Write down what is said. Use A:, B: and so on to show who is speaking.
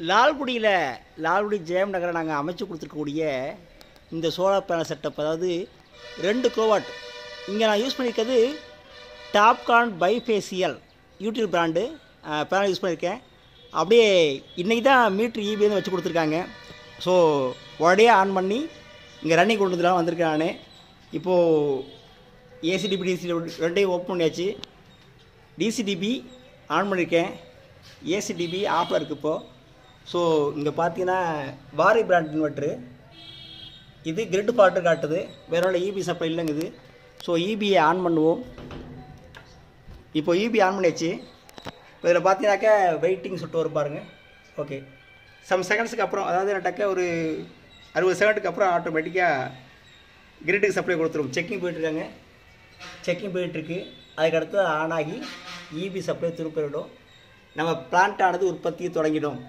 A: லால்குடி ஜெயம் நகரை நாங்கள் அமைச்சு கொடுத்துருக்கக்கூடிய இந்த சோலார் பேனல் செட்டப், அதாவது 2 கிலோவாட். இங்கே நான் யூஸ் பண்ணியிருக்கிறது டாப்கான் பைஃபேசியல் யூடியூப் பிராண்டு பேனல் யூஸ் பண்ணியிருக்கேன். அப்படியே இன்றைக்கி தான் மீட்ரு இபி வந்து வச்சு கொடுத்துருக்காங்க. ஸோ உடனே ஆன் பண்ணி இங்கே ரன்னிங் கொண்டு வந்துலாம் வந்திருக்கேன் நான். இப்போது ஏசிடிபி டிசிடிபி ரெண்டையும் ஓப்பன் பண்ணியாச்சு. டிசிடிபி ஆன் பண்ணியிருக்கேன், ஏசிடிபி ஆஃபில் இருக்குது இப்போது. ஸோ இங்கே பார்த்தீங்கன்னா வாரி பிராண்ட் இன்வெர்ட்ரு, இது கிரிட் ஃபால்ட்டு காட்டுது, வேற ஒன்றும் இபி சப்ளை இல்லைங்குது. ஸோ இபியை ஆன் பண்ணுவோம். இப்போ இபி ஆன் பண்ணியாச்சு. இப்போ இதில் பார்த்தீங்கன்னாக்கா வெயிட்டிங் சுட்டு வரும் பாருங்கள். ஓகே, சம் செகண்ட்ஸுக்கு அப்புறம், அதாவது டக்க ஒரு 60 செகண்டுக்கு அப்புறம் ஆட்டோமேட்டிக்காக கிரிட்டுக்கு சப்ளை கொடுத்துரும். செக்கிங் போயிட்டுருக்காங்க, செக்கிங் போயிட்டுருக்கு. அதுக்கடுத்து ஆன் ஆகி இபி சப்ளை திருப்பிவிடும். நம்ம பிளான்ட் ஆனது உற்பத்தியை தொடங்கிடும்.